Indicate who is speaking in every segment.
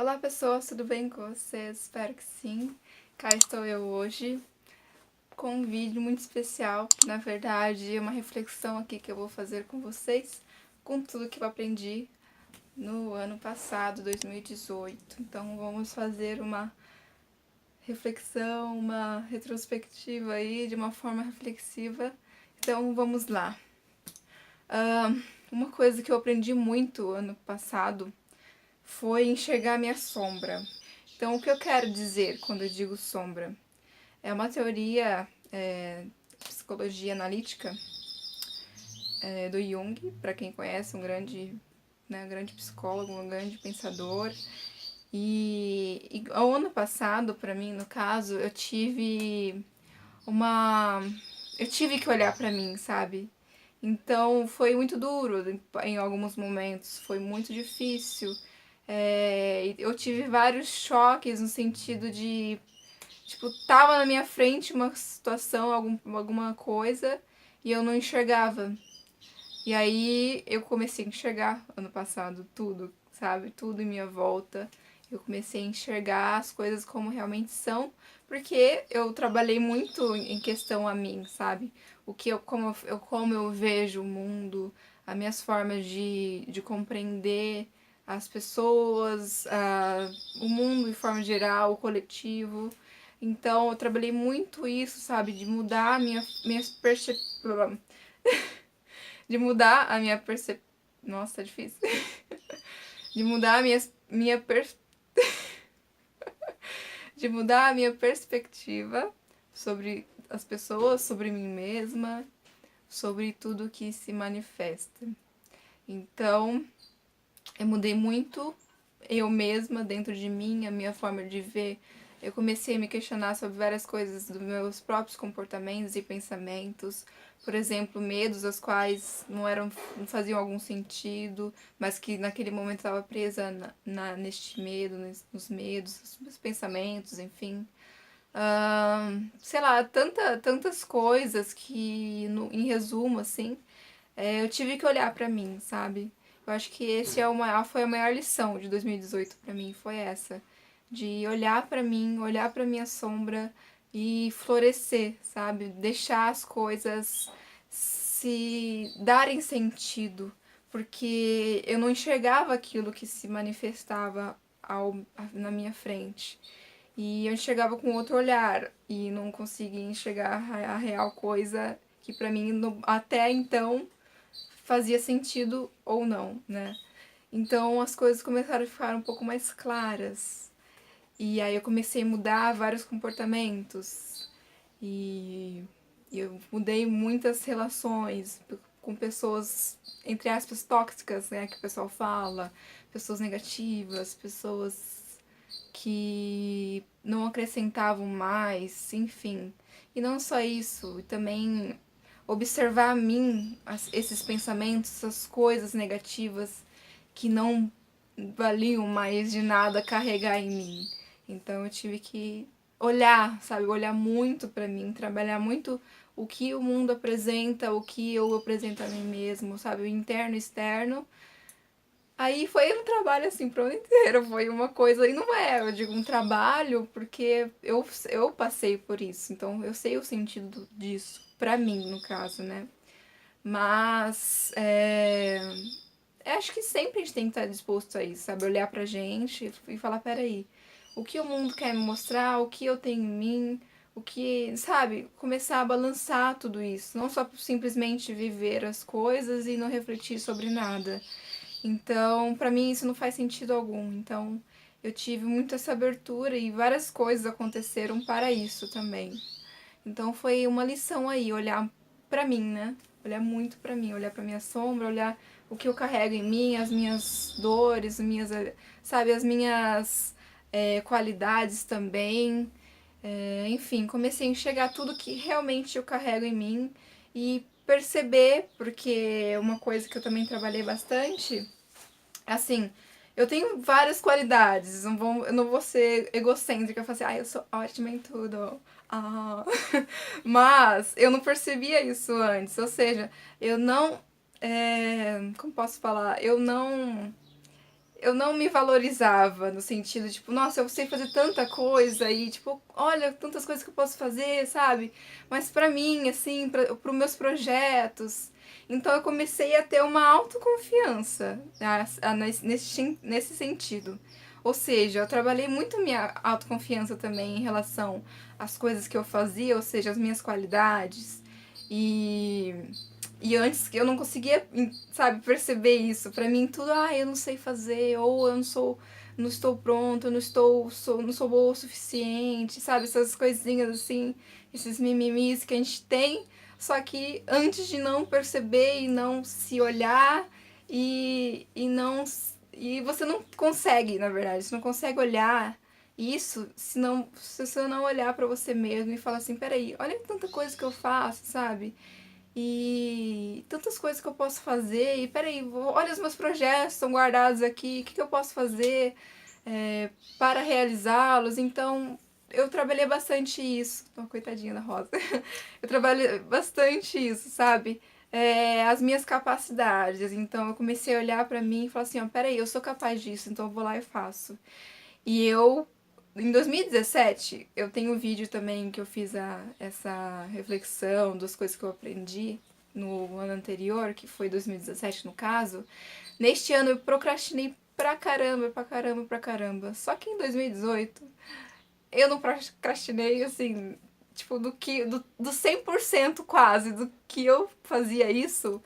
Speaker 1: Olá pessoas, tudo bem com vocês? Espero que sim. Cá estou eu hoje com um vídeo muito especial. Na verdade, é uma reflexão aqui que eu vou fazer com vocês, com tudo que eu aprendi no ano passado, 2018. Então vamos fazer uma reflexão, uma retrospectiva aí de uma forma reflexiva. Então vamos lá. Uma coisa que eu aprendi muito ano passado foi enxergar a minha sombra. Então, o que eu quero dizer quando eu digo sombra? É uma teoria de psicologia analítica do Jung, para quem conhece, um grande psicólogo, um grande pensador. E ao ano passado, para mim, no caso, eu tive que olhar para mim, sabe? Então foi muito duro em alguns momentos, foi muito difícil. Eu tive vários choques no sentido de, tipo, tava na minha frente uma situação, alguma coisa, e eu não enxergava. E aí eu comecei a enxergar ano passado tudo, sabe? Tudo em minha volta. Eu comecei a enxergar as coisas como realmente são, porque eu trabalhei muito em questão a mim, sabe? Como eu vejo o mundo, as minhas formas de compreender as pessoas, o mundo de forma geral, o coletivo. Então eu trabalhei muito isso, sabe? De mudar minhas percepções, de mudar a minha percepção. Nossa, tá difícil. De mudar de mudar a minha perspectiva sobre as pessoas, sobre mim mesma, sobre tudo que se manifesta. Então, eu mudei muito eu mesma dentro de mim, a minha forma de ver. Eu comecei a me questionar sobre várias coisas dos meus próprios comportamentos e pensamentos. Por exemplo, medos aos quais não faziam algum sentido, mas que naquele momento estava presa neste medo, nos medos, nos pensamentos, enfim. Sei lá, tantas coisas que, em resumo, assim, eu tive que olhar pra mim, sabe? Eu acho que foi a maior lição de 2018 pra mim, foi essa. De olhar pra mim, olhar pra minha sombra e florescer, sabe? Deixar as coisas se darem sentido. Porque eu não enxergava aquilo que se manifestava na minha frente. E eu enxergava com outro olhar e não conseguia enxergar a real coisa que pra mim até então fazia sentido ou não, né? Então as coisas começaram a ficar um pouco mais claras. E aí eu comecei a mudar vários comportamentos. E eu mudei muitas relações com pessoas, entre aspas, tóxicas, né? Que o pessoal fala. Pessoas negativas, pessoas que não acrescentavam mais, enfim. E não só isso, também observar a mim esses pensamentos, essas coisas negativas que não valiam mais de nada carregar em mim. Então eu tive que olhar, sabe, olhar muito para mim, trabalhar muito o que o mundo apresenta, o que eu apresento a mim mesmo, sabe, o interno e externo. Aí foi um trabalho assim pro ano inteiro, foi uma coisa, e não é, eu digo um trabalho porque eu passei por isso, então eu sei o sentido disso, pra mim no caso, né? Mas acho que sempre a gente tem que estar disposto a isso, sabe? Olhar pra gente e falar, peraí, o que o mundo quer me mostrar, o que eu tenho em mim, o que, sabe? Começar a balançar tudo isso, não só simplesmente viver as coisas e não refletir sobre nada. Então, pra mim isso não faz sentido algum. Então, eu tive muito essa abertura e várias coisas aconteceram para isso também. Então, foi uma lição aí, olhar pra mim, né? Olhar muito pra mim, olhar pra minha sombra, olhar o que eu carrego em mim, as minhas dores, sabe, as minhas qualidades também. Enfim, comecei a enxergar tudo que realmente eu carrego em mim e perceber, porque uma coisa que eu também trabalhei bastante, assim, eu tenho várias qualidades, eu não vou ser egocêntrica, falar assim, eu sou ótima em tudo. Ah. Mas eu não percebia isso antes, ou seja, eu não. Como posso falar? eu não me valorizava no sentido, tipo, nossa, eu sei fazer tanta coisa e, tipo, olha, tantas coisas que eu posso fazer, sabe? Mas pra mim, assim, pros meus projetos. Então eu comecei a ter uma autoconfiança, né, nesse sentido. Ou seja, eu trabalhei muito minha autoconfiança também em relação às coisas que eu fazia, ou seja, as minhas qualidades. E e antes eu não conseguia, sabe, perceber isso. Pra mim tudo, eu não sei fazer, ou eu não estou pronta, eu não sou boa o suficiente, sabe? Essas coisinhas assim, esses mimimis que a gente tem, só que antes de não perceber e não se olhar e não e você não consegue, na verdade, você não consegue olhar isso se você não olhar pra você mesmo e falar assim, peraí, olha tanta coisa que eu faço, sabe? E tantas coisas que eu posso fazer. E peraí, olha os meus projetos, estão guardados aqui. O que eu posso fazer para realizá-los? Então, eu trabalhei bastante isso. Oh, coitadinha da Rosa. Eu trabalhei bastante isso, sabe? As minhas capacidades. Então, eu comecei a olhar pra mim e falar assim: ó, peraí, eu sou capaz disso, então eu vou lá e faço. E eu em 2017, eu tenho um vídeo também que eu fiz essa reflexão das coisas que eu aprendi no ano anterior, que foi 2017 no caso. Neste ano eu procrastinei pra caramba, pra caramba, pra caramba. Só que em 2018 eu não procrastinei assim, tipo, do 100% quase do que eu fazia isso.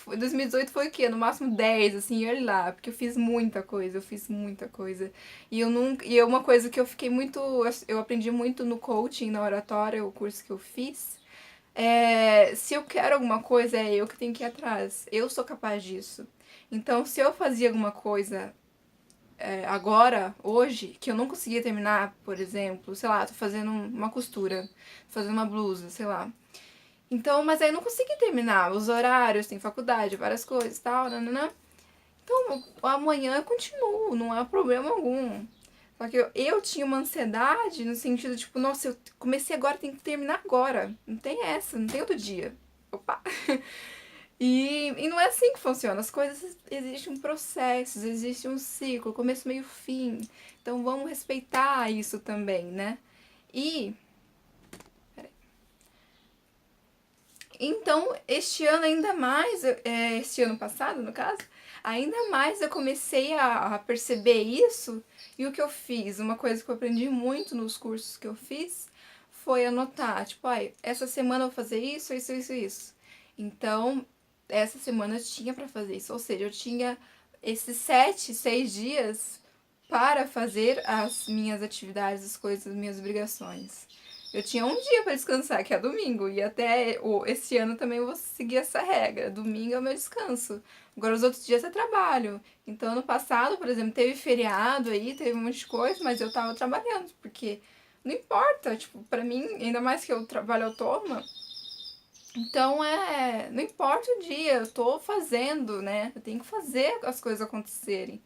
Speaker 1: 2018 foi o quê? No máximo 10, assim, olha lá, porque eu fiz muita coisa. E eu nunca, e é uma coisa que eu fiquei muito, eu aprendi muito no coaching, na oratória, o curso que eu fiz. Se eu quero alguma coisa, é eu que tenho que ir atrás. Eu sou capaz disso. Então, se eu fazia alguma coisa agora, hoje, que eu não conseguia terminar, por exemplo, sei lá, tô fazendo uma costura, fazendo uma blusa, sei lá. Então, mas aí eu não consegui terminar. Os horários, tem faculdade, várias coisas e tal, nananã. Então, amanhã eu continuo, não há problema algum. Só que eu tinha uma ansiedade no sentido, tipo, nossa, eu comecei agora, tem que terminar agora. Não tem essa, não tem outro dia. Opa! E não é assim que funciona. As coisas existem um processo, existe um ciclo, começo, meio, fim. Então vamos respeitar isso também, né? E então, este ano ainda mais, este ano passado, no caso, ainda mais eu comecei a perceber isso. E o que eu fiz, uma coisa que eu aprendi muito nos cursos que eu fiz, foi anotar, tipo, essa semana eu vou fazer isso, isso, isso, isso. Então, essa semana eu tinha pra fazer isso. Ou seja, eu tinha esses 6 dias para fazer as minhas atividades, as coisas, as minhas obrigações. Eu tinha um dia para descansar, que é domingo, e até esse ano também eu vou seguir essa regra. Domingo é o meu descanso. Agora os outros dias é trabalho. Então ano passado, por exemplo, teve feriado aí, teve um monte de coisa, mas eu tava trabalhando, porque não importa, tipo, pra mim, ainda mais que eu trabalho autônoma, então não importa o dia, eu tô fazendo, né? Eu tenho que fazer as coisas acontecerem.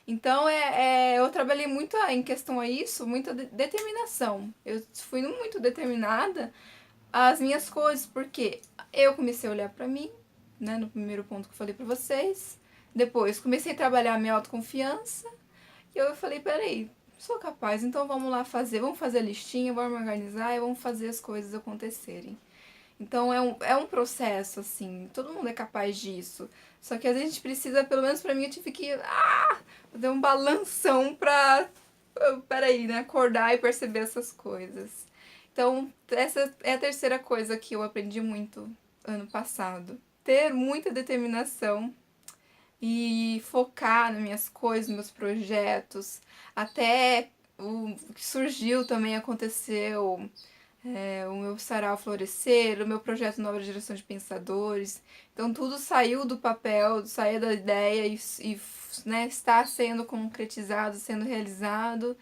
Speaker 1: Então, eu trabalhei muito em questão a isso, muita determinação. Eu fui muito determinada às minhas coisas, porque eu comecei a olhar pra mim, né, no primeiro ponto que eu falei pra vocês. Depois, comecei a trabalhar a minha autoconfiança. E eu falei, peraí, sou capaz, então vamos lá fazer. Vamos fazer a listinha, vamos organizar e vamos fazer as coisas acontecerem. Então é um processo, assim, todo mundo é capaz disso. Só que a gente precisa, pelo menos pra mim, eu tive que fazer um balanção pra, peraí, né, acordar e perceber essas coisas. Então, essa é a terceira coisa que eu aprendi muito ano passado. Ter muita determinação e focar nas minhas coisas, nos meus projetos. Até o que surgiu também aconteceu o meu sarau florescer, o meu projeto Nova Geração de Pensadores. Então tudo saiu do papel, saiu da ideia e né, está sendo concretizado, sendo realizado.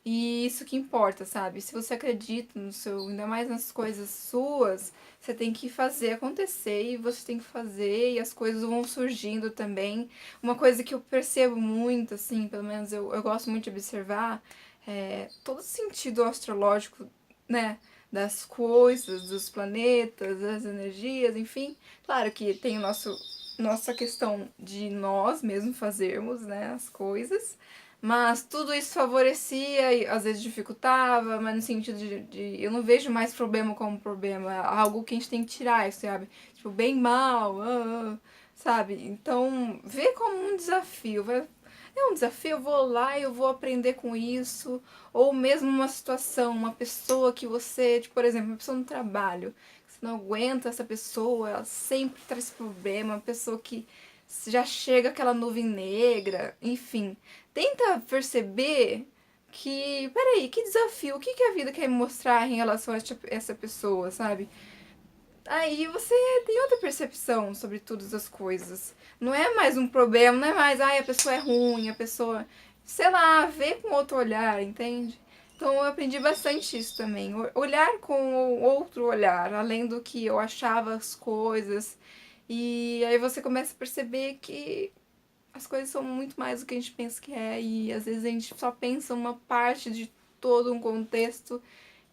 Speaker 1: E isso que importa, sabe? Se você acredita no seu, ainda mais nas coisas suas, você tem que fazer acontecer e você tem que fazer e as coisas vão surgindo também. Uma coisa que eu percebo muito, assim, pelo menos eu gosto muito de observar, todo sentido astrológico, né? Das coisas, dos planetas, das energias, enfim. Claro que tem o nosso nossa questão de nós mesmos fazermos, né, as coisas, mas tudo isso favorecia e às vezes dificultava, mas no sentido de eu não vejo mais problema como problema, é algo que a gente tem que tirar, sabe? Tipo, bem mal, sabe? Então, vê como um desafio, é um desafio, eu vou lá e eu vou aprender com isso, ou mesmo uma situação, uma pessoa que você, tipo, por exemplo, uma pessoa no trabalho, você não aguenta essa pessoa, ela sempre traz problema, uma pessoa que já chega aquela nuvem negra, enfim. Tenta perceber que, peraí, que desafio, o que, que a vida quer me mostrar em relação a essa pessoa, sabe? Aí você tem outra percepção sobre todas as coisas. Não é mais um problema, não é mais, ai, a pessoa é ruim, a pessoa, sei lá, vê com outro olhar, entende? Então eu aprendi bastante isso também. Olhar com outro olhar, além do que eu achava as coisas. E aí você começa a perceber que as coisas são muito mais do que a gente pensa que é. E às vezes a gente só pensa uma parte de todo um contexto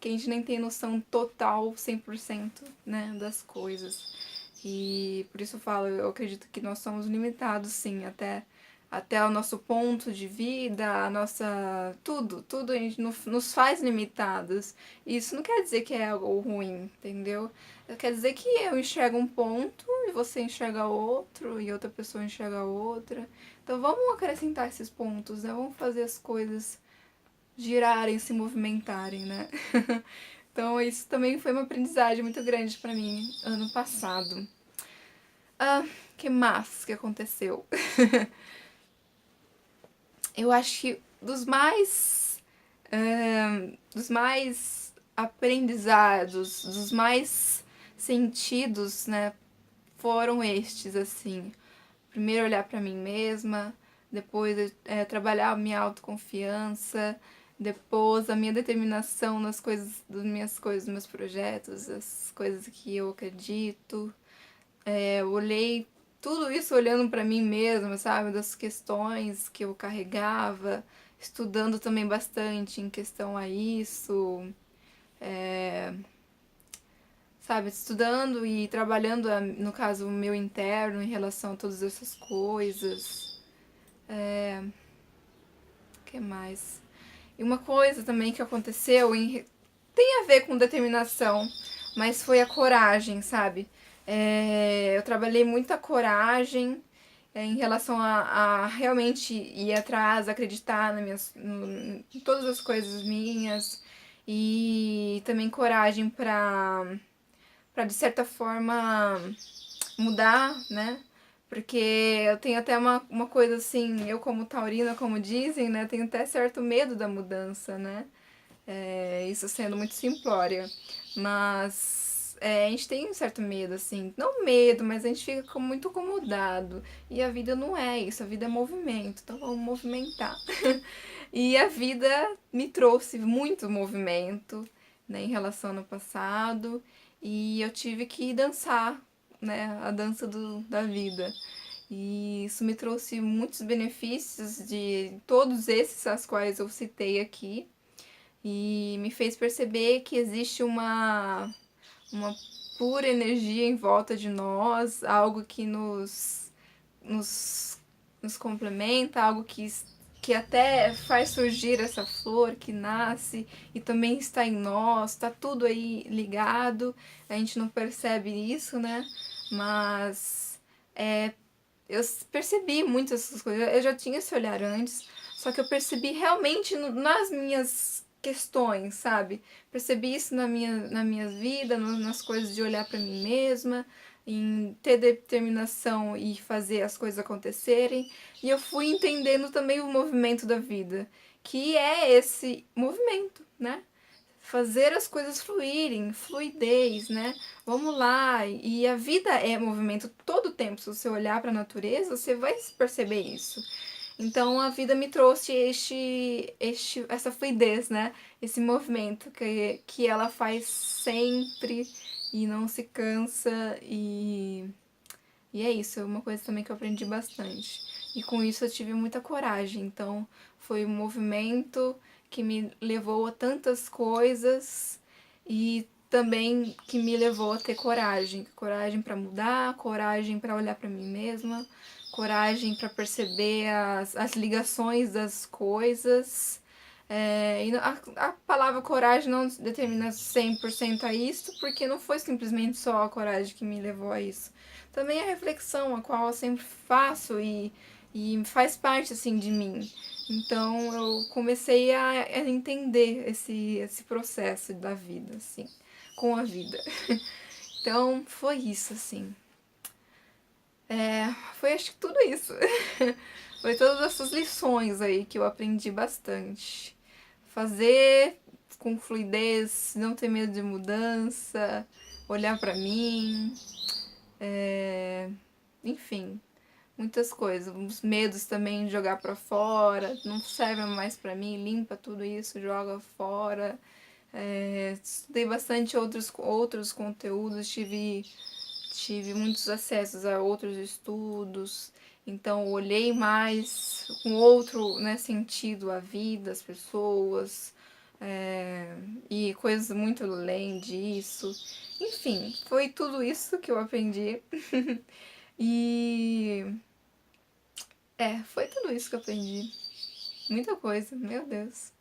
Speaker 1: que a gente nem tem noção total, 100%, né, das coisas. E por isso eu falo, eu acredito que nós somos limitados, sim, até o nosso ponto de vida, a nossa. Tudo a gente nos faz limitados. E isso não quer dizer que é algo ruim, entendeu? Quer dizer que eu enxergo um ponto e você enxerga outro e outra pessoa enxerga outra. Então vamos acrescentar esses pontos, né? Vamos fazer as coisas girarem, se movimentarem, né? Então isso também foi uma aprendizagem muito grande para mim ano passado. Que mais que aconteceu? Eu acho que dos mais aprendizados, dos mais sentidos, né, foram estes, assim. Primeiro olhar para mim mesma, depois trabalhar a minha autoconfiança, depois a minha determinação nas coisas, dos meus projetos, as coisas que eu acredito. Eu olhei tudo isso olhando para mim mesma, sabe, das questões que eu carregava, estudando também bastante em questão a isso, sabe, estudando e trabalhando, no caso, o meu interno em relação a todas essas coisas. Que mais? E uma coisa também que aconteceu tem a ver com determinação, mas foi a coragem, sabe? Eu trabalhei muita coragem em relação a realmente ir atrás, acreditar em todas as coisas minhas e também coragem para de certa forma mudar, né? Porque eu tenho até uma coisa assim, eu como taurina, como dizem, né? Tenho até certo medo da mudança, né? Isso sendo muito simplória. Mas a gente tem um certo medo, assim. Não medo, mas a gente fica muito acomodado. E a vida não é isso, a vida é movimento. Então vamos movimentar. E a vida me trouxe muito movimento, né, em relação ao ano passado. E eu tive que dançar, né, a dança da vida. E isso me trouxe muitos benefícios de todos esses as quais eu citei aqui. E me fez perceber que existe uma pura energia em volta de nós, algo que nos, nos complementa, algo que até faz surgir essa flor que nasce e também está em nós, está tudo aí ligado, a gente não percebe isso, né? Mas eu percebi muitas dessas coisas, eu já tinha esse olhar antes, só que eu percebi realmente nas minhas questões, sabe? Percebi isso na minha vida, nas coisas de olhar para mim mesma, em ter determinação e fazer as coisas acontecerem. E eu fui entendendo também o movimento da vida, que é esse movimento, né? Fazer as coisas fluírem, fluidez, né? Vamos lá. E a vida é movimento todo o tempo. Se você olhar para a natureza, você vai perceber isso. Então a vida me trouxe essa fluidez, né? Esse movimento que ela faz sempre e não se cansa. E é isso, é uma coisa também que eu aprendi bastante. E com isso eu tive muita coragem. Então foi um movimento que me levou a tantas coisas e também que me levou a ter coragem. Coragem para mudar, coragem para olhar para mim mesma, coragem para perceber as ligações das coisas. E a palavra coragem não determina 100% a isso, porque não foi simplesmente só a coragem que me levou a isso. Também a reflexão, a qual eu sempre faço e faz parte assim de mim. Então eu comecei a entender esse processo da vida, assim, com a vida. Então foi isso, assim. Foi acho que tudo isso. Foi todas essas lições aí que eu aprendi bastante. Fazer com fluidez, não ter medo de mudança, olhar pra mim, enfim, muitas coisas. Os medos também de jogar pra fora, não serve mais pra mim, limpa tudo isso, joga fora. Estudei bastante outros conteúdos, tive muitos acessos a outros estudos, então olhei mais com outro, né, sentido a vida, as pessoas, e coisas muito além disso. Enfim, foi tudo isso que eu aprendi. E foi tudo isso que eu aprendi. Muita coisa, meu Deus.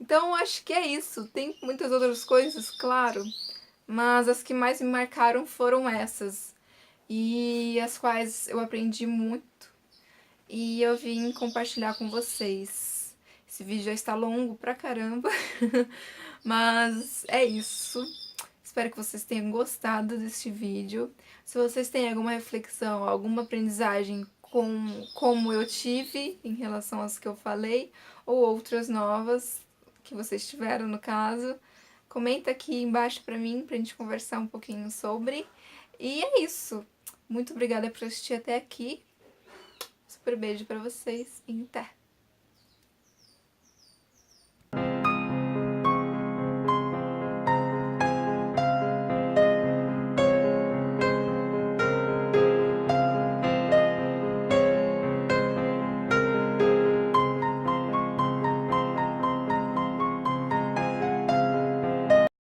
Speaker 1: Então acho que é isso. Tem muitas outras coisas, claro, mas as que mais me marcaram foram essas. E as quais eu aprendi muito e eu vim compartilhar com vocês. Esse vídeo já está longo pra caramba, mas é isso. Espero que vocês tenham gostado deste vídeo. Se vocês têm alguma reflexão, alguma aprendizagem como eu tive em relação às que eu falei, ou outras novas que vocês tiveram no caso, comenta aqui embaixo pra mim, pra gente conversar um pouquinho sobre. E é isso. Muito obrigada por assistir até aqui. Super beijo pra vocês e até!